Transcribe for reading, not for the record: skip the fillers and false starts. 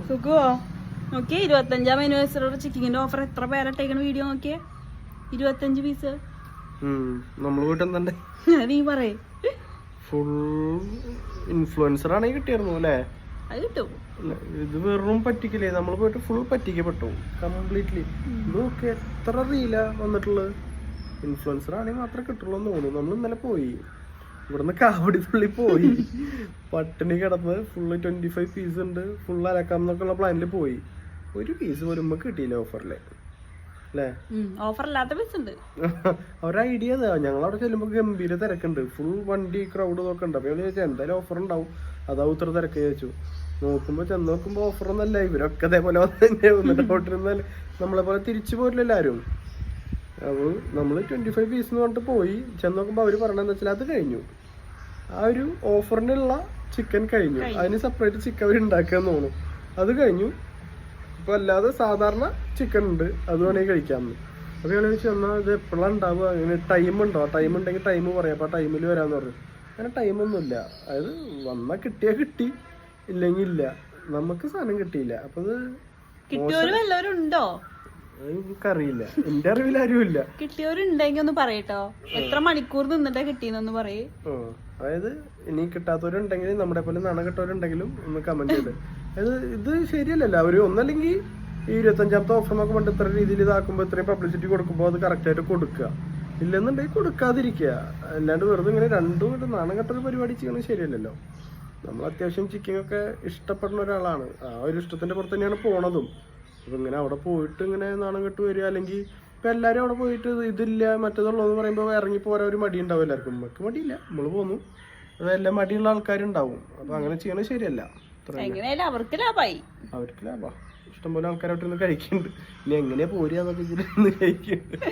സുഖോ നോക്കിയേ 25ാം ആനിവേഴ്സറിയുടെ ചിക്കിങ്ങിന്റെ ഓഫർ എത്ര പേരട്ടേക്കണ വീഡിയോ നോക്കിയേ 25 പീസ് നമ്മള് പോയിട്ട് എന്തണ്ടേ നീ പറയേ ഫുൾ ഇൻഫ്ലുവൻസർ ആണെങ്കിൽ കിട്ടിയായിരുന്നു അല്ലേ? അത് കിട്ടും. ഇത് വെറും പറ്റിക്കില്ലേ, നമ്മൾ പോയിട്ട് ഫുൾ പറ്റിക്കപ്പെട്ടു കംപ്ലീറ്റ്ലി. ഇതൊക്കെ എത്ര റീലാ വന്നിട്ടുള്ളത്. ഇൻഫ്ലുവൻസർ ആണെങ്കിൽ മാത്രമേ കിട്ടുള്ളൂ എന്ന് തോന്നുന്നു. നമ്മൾ ഇന്നലെ പോയി ഇവിടുന്ന് കാവടി തുള്ളി പോയി പട്ടിണി കിടന്ന് ഫുള്ള് 25 പീസ് ഉണ്ട്, ഫുൾ അലക്കാം എന്നൊക്കെയുള്ള പ്ലാനിൽ പോയി. ഒരു പീസ് വരുമ്പോ കിട്ടിയില്ല ഓഫറില് അല്ലേ? ഓഫർ ഇല്ലാത്ത പീസ് ഉണ്ട്. അവരുടെ ഐഡിയ അതാ. ഞങ്ങളവിടെ ചെല്ലുമ്പോ ഗംഭീര തിരക്കുണ്ട്, ഫുൾ വണ്ടി ക്രൗഡ് നോക്കണ്ട. അപ്പൊ ചോദിച്ചാൽ എന്തായാലും ഓഫർ ഉണ്ടാവും, അതാവും ഇത്ര തിരക്ക് ചോദിച്ചു. ചെന്ന് നോക്കുമ്പോ ഓഫറൊന്നല്ല, ഇവരൊക്കെ അതേപോലെ വന്നിട്ട് പോട്ടിരുന്നാൽ നമ്മളെ പോലെ തിരിച്ചു പോരില്ലല്ലോ ആരും. അപ്പോൾ നമ്മൾ 25 പീസ് എന്ന് പറഞ്ഞിട്ട് പോയി ചെന്ന് നോക്കുമ്പോൾ അവർ പറയണെന്ന് വെച്ചാൽ അത് കഴിഞ്ഞു, ആ ഒരു ഓഫറിനുള്ള ചിക്കൻ കഴിഞ്ഞു, അതിന് സെപ്പറേറ്റ് ചിക്കൻ അവർ ഉണ്ടാക്കാന്ന് തോന്നുന്നു. അത് കഴിഞ്ഞു. ഇപ്പൊ അല്ലാതെ സാധാരണ ചിക്കൻ ഉണ്ട്, അത് വേണമെങ്കിൽ കഴിക്കാമെന്ന്. അപ്പോൾ ഞാൻ ചോദിച്ചു എന്നാൽ ഇത് എപ്പോഴാണ് ഉണ്ടാവുക, അങ്ങനെ ടൈം ഉണ്ടോ? ടൈം ഉണ്ടെങ്കിൽ ടൈം പറയാം, അപ്പോൾ ആ ടൈമിൽ വരാമെന്ന് പറഞ്ഞു. അങ്ങനെ ടൈമൊന്നുമില്ല, അതായത് വന്നാൽ കിട്ടിയാൽ കിട്ടി, ഇല്ലെങ്കിൽ ഇല്ല. നമുക്ക് സാധനം കിട്ടിയില്ല. അപ്പൊ അത് കിട്ടിയവരുണ്ടോ എനിക്കറിയില്ല, എന്റെ അറിവിൽ ആരും ഇല്ല. കിട്ടിയവരുണ്ടെങ്കിൽ ഒന്ന് പറയട്ടോ, എത്ര മണിക്കൂർ നിന്നിട്ടാ കിട്ടിയെന്നൊന്ന് പറയേ. അതായത് ഇനി കിട്ടാത്തവരുണ്ടെങ്കിൽ നമ്മുടെ പോലെ നാണം കെട്ടവരുണ്ടെങ്കിലും ഒന്ന് കമന്റ് ചെയ്ത്. അതായത് ഇത് ശരിയല്ലല്ലോ. അവര് ഒന്നല്ലെങ്കിൽ ഈ 25ാമത്തെ ഓഫർ എന്നൊക്കെ പണ്ട് ഇത്ര രീതിയിൽ ഇതാക്കുമ്പോൾ ഇത്രയും പബ്ലിസിറ്റി കൊടുക്കുമ്പോൾ അത് കറക്റ്റ് ആയിട്ട് കൊടുക്കുക, ഇല്ലെന്നുണ്ടെങ്കിൽ കൊടുക്കാതിരിക്കുക. അല്ലാണ്ട് വെറുതെ ഇങ്ങനെ രണ്ടും നാണം കെട്ടൊരു പരിപാടി ചെയ്യുന്നത് ശരിയല്ലല്ലോ. നമ്മൾ അത്യാവശ്യം ചിക്കൻ ഒക്കെ ഇഷ്ടപ്പെടുന്ന ഒരാളാണ്, ആ ഒരു ഇഷ്ടത്തിന്റെ പുറത്ത് തന്നെയാണ് പോണതും. അപ്പൊ ഇങ്ങനെ അവിടെ പോയിട്ട് ഇങ്ങനെ നാണം കെട്ട് വരിക, അല്ലെങ്കിൽ ഇപ്പൊ എല്ലാരും അവിടെ പോയിട്ട് ഇതില്ല മറ്റേതുള്ളതെന്ന് പറയുമ്പോൾ ഇറങ്ങി പോരാ ഒരു മടി ഉണ്ടാവും എല്ലാവർക്കും. നമുക്ക് മടിയില്ല, നമ്മള് പോന്നു. അതെല്ലാം മടിയുള്ള ആൾക്കാരുണ്ടാവും. അപ്പൊ അങ്ങനെ ചെയ്യണത് ശരിയല്ല. അവർക്ക് ലാഭമായി, അവർക്ക് ലാഭാ. ഇഷ്ടംപോലെ ആൾക്കാരോട്ട് കഴിക്കുന്നുണ്ട്. ഇനി എങ്ങനെയാ പോരുക എന്നൊക്കെ കഴിക്കുന്നുണ്ട്.